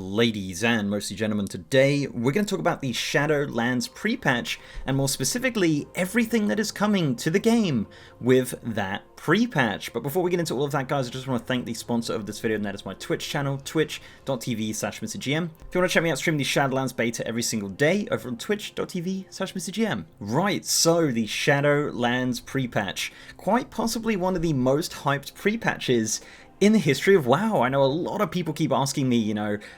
Ladies and mostly gentlemen, today we're going to talk about the Shadowlands pre-patch, and more specifically, everything that is coming to the game with that pre-patch. But before we get into all of that, guys, I just want to thank the sponsor of this video, and that is my Twitch channel, twitch.tv/MrGM. If you want to check me out stream the Shadowlands beta every single day over on twitch.tv/MrGM. Right, so the Shadowlands pre-patch, quite possibly one of the most hyped pre-patches in the history of WoW. I know a lot of people keep asking me,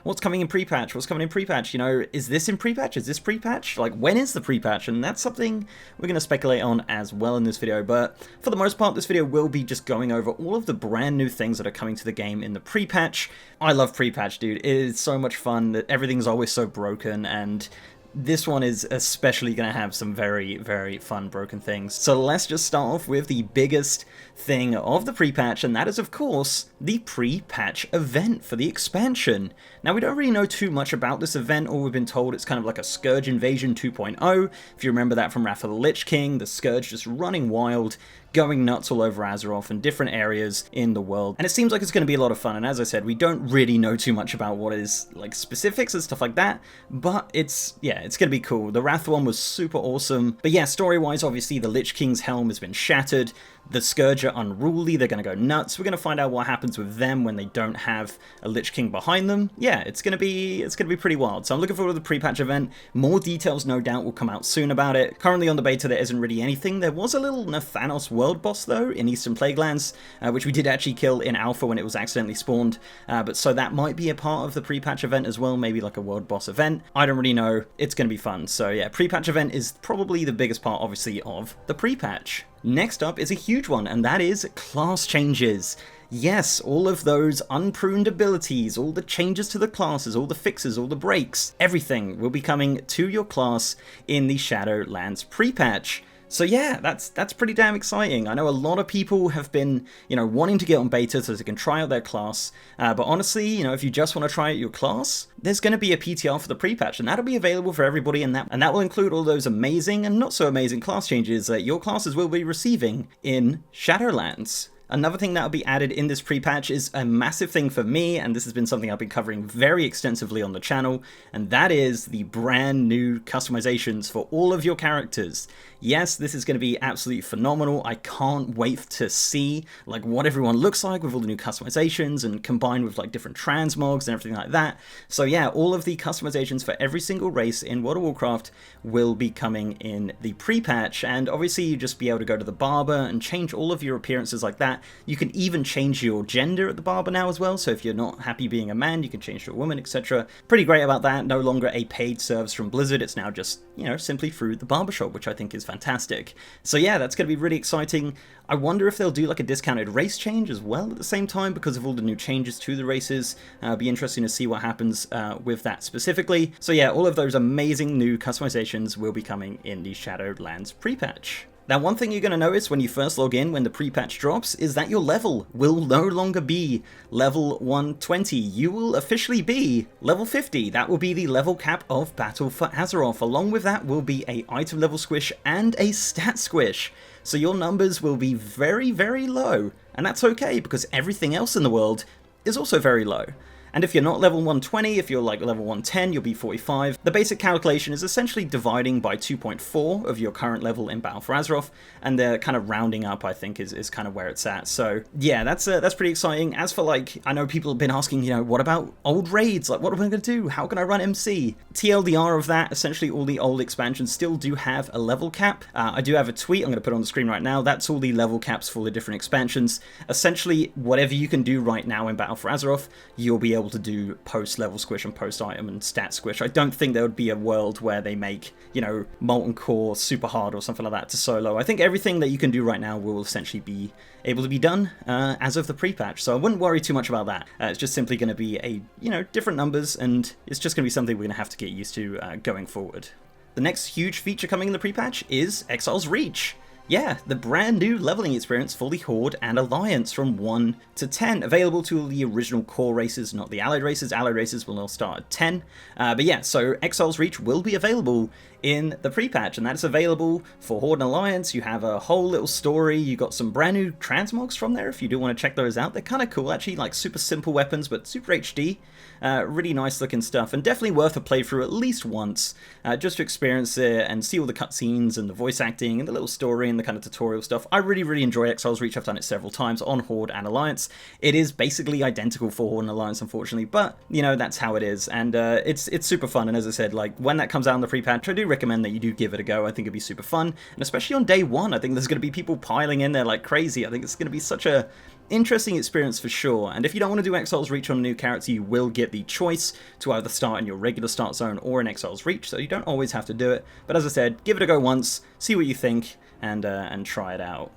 what's coming in pre-patch? What's coming in pre-patch? Is this in pre-patch? Is this pre-patch? Like, when is the pre-patch? And that's something we're going to speculate on as well in this video. But for the most part, this video will be just going over all of the brand new things that are coming to the game in the pre-patch. I love pre-patch, dude. It is so much fun. That everything's always so broken, and this one is especially going to have some very, very fun broken things. So let's just start off with the biggest thing of the pre-patch, and that is, of course, the pre-patch event for the expansion. Now, we don't really know too much about this event. All we've been told it's kind of like a Scourge Invasion 2.0. If you remember that from Wrath of the Lich King, the Scourge just running wild, going nuts all over Azeroth and different areas in the world. And it seems like it's going to be a lot of fun. And as I said, we don't really know too much about what is like specifics and stuff like that, but it's going to be cool. The Wrath one was super awesome. But yeah, story-wise, obviously the Lich King's helm has been shattered. The Scourge are unruly, they're going to go nuts. We're going to find out what happens with them when they don't have a Lich King behind them. Yeah, it's going to be pretty wild. So I'm looking forward to the pre-patch event. More details, no doubt, will come out soon about it. Currently on the beta, there isn't really anything. There was a little Nathanos world boss, though, in Eastern Plaguelands, which we did actually kill in Alpha when it was accidentally spawned. But so that might be a part of the pre-patch event as well, maybe like a world boss event. I don't really know. It's going to be fun. So yeah, pre-patch event is probably the biggest part, obviously, of the pre-patch. Next up is a huge one, and that is class changes. Yes, all of those unpruned abilities, all the changes to the classes, all the fixes, all the breaks, everything will be coming to your class in the Shadowlands pre-patch. So yeah, that's pretty damn exciting. I know a lot of people have been, wanting to get on beta so they can try out their class. But honestly, if you just want to try out your class, there's going to be a PTR for the pre-patch, and that'll be available for everybody, and that will include all those amazing and not so amazing class changes that your classes will be receiving in Shadowlands. Another thing that will be added in this pre-patch is a massive thing for me, and this has been something I've been covering very extensively on the channel, and that is the brand new customizations for all of your characters. Yes, this is going to be absolutely phenomenal. I can't wait to see what everyone looks like with all the new customizations, and combined with different transmogs and everything like that. So yeah, all of the customizations for every single race in World of Warcraft will be coming in the pre-patch, and obviously you just be able to go to the barber and change all of your appearances like that. You can even change your gender at the barber now as well, so if you're not happy being a man, you can change to a woman, etc. Pretty great about that. No longer a paid service from Blizzard, it's now just, simply through the barbershop, which I think is fantastic. So yeah, that's going to be really exciting. I wonder if they'll do a discounted race change as well at the same time because of all the new changes to the races. It'll be interesting to see what happens with that specifically. So yeah, all of those amazing new customizations will be coming in the Shadowlands pre-patch. Now, one thing you're going to notice when you first log in when the pre-patch drops is that your level will no longer be level 120. You will officially be level 50. That will be the level cap of Battle for Azeroth. Along with that will be a item level squish and a stat squish. So your numbers will be very, very low. And that's okay because everything else in the world is also very low. And if you're not level 120, if you're level 110, you'll be 45. The basic calculation is essentially dividing by 2.4 of your current level in Battle for Azeroth, and they're kind of rounding up, I think, is kind of where it's at. So yeah, that's pretty exciting. As for I know people have been asking, what about old raids? What am I going to do? How can I run MC? TLDR of that, essentially all the old expansions still do have a level cap. I do have a tweet I'm going to put on the screen right now. That's all the level caps for the different expansions. Essentially, whatever you can do right now in Battle for Azeroth, you'll be able to do post-level squish and post-item and stat squish. I don't think there would be a world where they make, Molten Core super hard or something like that to solo. I think everything that you can do right now will essentially be able to be done as of the pre-patch, so I wouldn't worry too much about that. It's just simply going to be a, different numbers, and it's just going to be something we're going to have to get used to going forward. The next huge feature coming in the pre-patch is Exiles Reach. Yeah, the brand new leveling experience for the Horde and Alliance from 1 to 10, available to the original core races, not the allied races. Allied races will now start at 10. But yeah, so Exiles Reach will be available in the pre-patch, and that's available for Horde and Alliance. You have a whole little story, you got some brand new transmogs from there if you do want to check those out. They're kind of cool actually, like super simple weapons but super HD. Really nice looking stuff, and definitely worth a playthrough at least once, just to experience it and see all the cutscenes and the voice acting and the little story and the kind of tutorial stuff. I really enjoy Exiles Reach. I've done it several times on Horde and Alliance. It is basically identical for Horde and Alliance, unfortunately, but you know, that's how it is, and it's super fun. And as I said, like when that comes out in the pre-patch, I do recommend that you do give it a go. I think it'd be super fun, and especially on day one, I think there's going to be people piling in there like crazy. I think it's going to be such a interesting experience for sure. And if you don't want to do Exiles Reach on a new character, you will get the choice to either start in your regular start zone or in Exiles Reach, so you don't always have to do it. But as I said, give it a go once, see what you think, and try it out.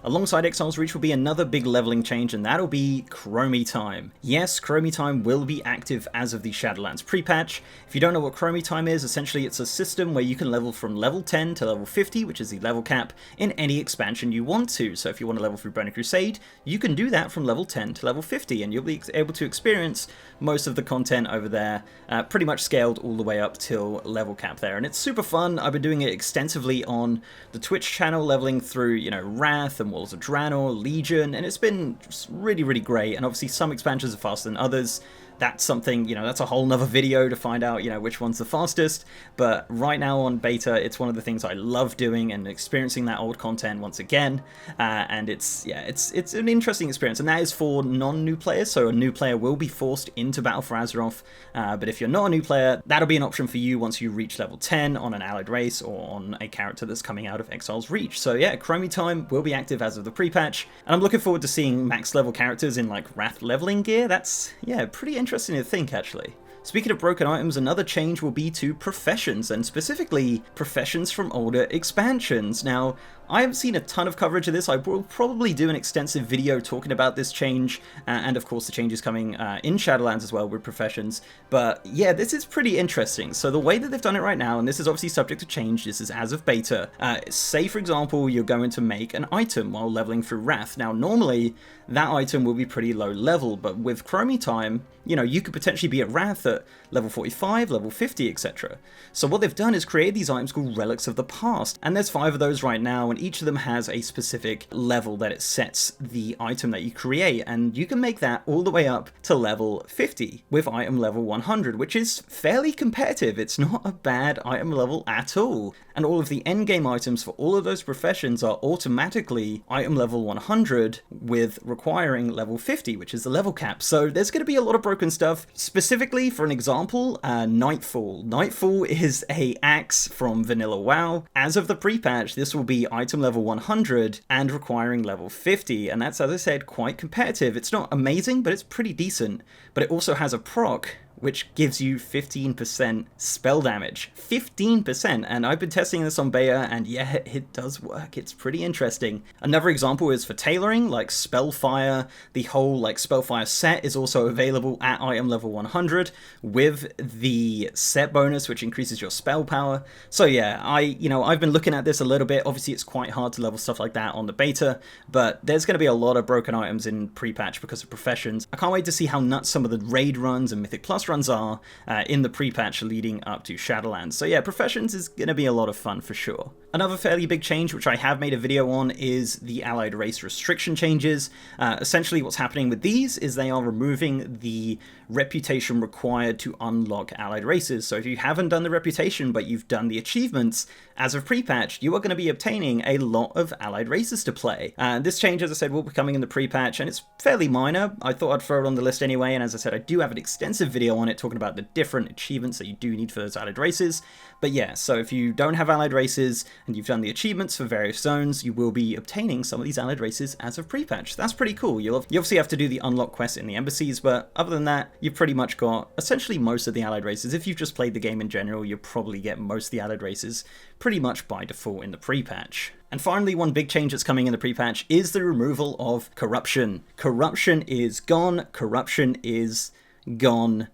Alongside Exiles Reach will be another big leveling change, and that'll be Chromie Time. Yes, Chromie Time will be active as of the Shadowlands pre-patch. If you don't know what Chromie Time is, essentially it's a system where you can level from level 10 to level 50, which is the level cap, in any expansion you want to. So if you want to level through Burning Crusade, you can do that from level 10 to level 50, and you'll be able to experience most of the content over there, pretty much scaled all the way up till level cap there. And it's super fun. I've been doing it extensively on the Twitch channel, leveling through, you know, Wrath and Walls of Draenor, Legion, and it's been just really great. And obviously some expansions are faster than others. That's something, you know, that's a whole nother video to find out, you know, which one's the fastest. But right now on beta, it's one of the things I love doing and experiencing that old content once again. And it's an interesting experience, and that is for non-new players. So a new player will be forced into Battle for Azeroth. But if you're not a new player, that'll be an option for you once you reach level 10 on an allied race or on a character that's coming out of Exiles Reach. So yeah, Chromie Time will be active as of the pre-patch, and I'm looking forward to seeing max level characters in like Wrath leveling gear. That's, yeah, pretty interesting to think, actually. Speaking of broken items, another change will be to professions, and specifically professions from older expansions. Now, I haven't seen a ton of coverage of this. I will probably do an extensive video talking about this change, and of course the changes coming in Shadowlands as well with professions. But yeah, this is pretty interesting. So the way that they've done it right now, and this is obviously subject to change, this is as of beta, say for example you're going to make an item while leveling through Wrath. Now normally that item will be pretty low level, but with Chromie Time, you know, you could potentially be at Wrath at level 45, level 50, etc. So what they've done is create these items called Relics of the Past, and there's 5 of those right now, and each of them has a specific level that it sets the item that you create, and you can make that all the way up to level 50 with item level 100, which is fairly competitive. It's not a bad item level at all. And all of the endgame items for all of those professions are automatically item level 100 with requiring level 50, which is the level cap. So there's going to be a lot of broken stuff. Specifically, for an example, Nightfall. Nightfall is a axe from Vanilla WoW. As of the pre-patch, this will be item level 100 and requiring level 50, and that's, as I said, quite competitive. It's not amazing, but it's pretty decent. But it also has a proc which gives you 15% spell damage. 15%, and I've been testing this on beta, and yeah, it does work. It's pretty interesting. Another example is for tailoring, like Spellfire. The whole like Spellfire set is also available at item level 100 with the set bonus, which increases your spell power. So yeah, I've been looking at this a little bit. Obviously, it's quite hard to level stuff like that on the beta, but there's going to be a lot of broken items in pre-patch because of professions. I can't wait to see how nuts some of the raid runs and Mythic Plus runs are in the pre-patch leading up to Shadowlands. So yeah, professions is going to be a lot of fun for sure. Another fairly big change, which I have made a video on, is the allied race restriction changes. Essentially what's happening with these is they are removing the reputation required to unlock allied races. So if you haven't done the reputation but you've done the achievements, as of pre-patch, you are going to be obtaining a lot of allied races to play. This change, as I said, will be coming in the pre-patch, and it's fairly minor. I thought I'd throw it on the list anyway, and as I said, I do have an extensive video on it talking about the different achievements that you do need for those allied races. But yeah, so if you don't have allied races and you've done the achievements for various zones, you will be obtaining some of these allied races as of pre-patch. That's pretty cool. You obviously have to do the unlock quests in the embassies, but other than that, you've pretty much got essentially most of the allied races. If you've just played the game in general, you'll probably get most of the allied races pretty much by default in the pre-patch. And finally, one big change that's coming in the pre-patch is the removal of corruption. Corruption is gone. Corruption is gone.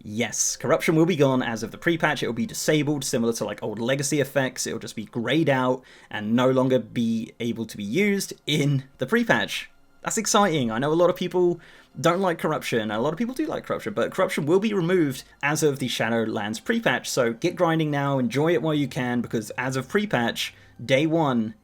Yes, corruption will be gone as of the pre-patch. It will be disabled, similar to like old legacy effects. It will just be grayed out and no longer be able to be used in the pre-patch. That's exciting. I know a lot of people don't like corruption. A lot of people do like corruption, but corruption will be removed as of the Shadowlands pre-patch. So get grinding now, enjoy it while you can, because as of pre-patch, day one,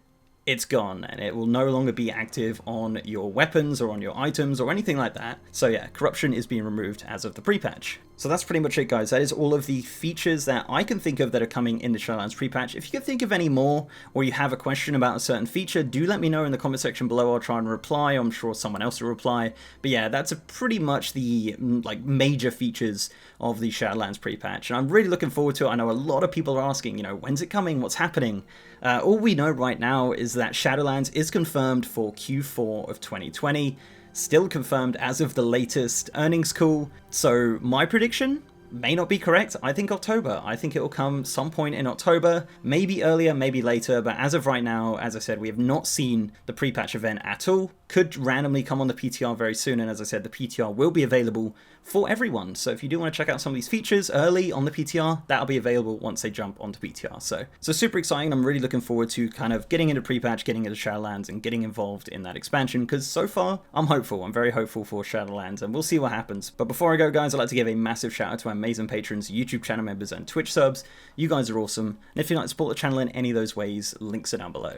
it's gone, and it will no longer be active on your weapons or on your items or anything like that. So yeah, corruption is being removed as of the pre-patch. So that's pretty much it, guys. That is all of the features that I can think of that are coming in the Shadowlands pre-patch. If you can think of any more, or you have a question about a certain feature, do let me know in the comment section below. I'll try and reply. I'm sure someone else will reply. But yeah, that's pretty much the like major features of the Shadowlands pre-patch, and I'm really looking forward to it. I know a lot of people are asking, you know, when's it coming? What's happening? All we know right now is that Shadowlands is confirmed for Q4 of 2020. Still confirmed as of the latest earnings call. So my prediction may not be correct. I think October. I think it will come some point in October, maybe earlier, maybe later, but as of right now, as I said, we have not seen the pre-patch event at all. Could randomly come on the PTR very soon, and as I said, the PTR will be available for everyone. So if you do want to check out some of these features early on the PTR, that'll be available once they jump onto PTR. So super exciting. I'm really looking forward to kind of getting into pre-patch, getting into Shadowlands, and getting involved in that expansion, because so far, I'm hopeful. I'm very hopeful for Shadowlands, and we'll see what happens. But before I go, guys, I'd like to give a massive shout out to my amazing patrons, YouTube channel members, and Twitch subs. You guys are awesome. And if you'd like to support the channel in any of those ways, links are down below.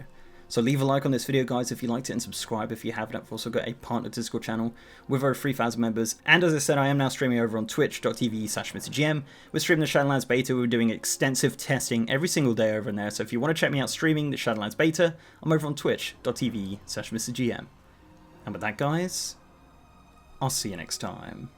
So leave a like on this video, guys, if you liked it, and subscribe if you haven't. I've also got a partner Discord channel with over 3,000 members. And as I said, I am now streaming over on twitch.tv/MrGM. We're streaming the Shadowlands beta. We're doing extensive testing every single day over in there. So if you want to check me out streaming the Shadowlands beta, I'm over on twitch.tv/MrGM. And with that, guys, I'll see you next time.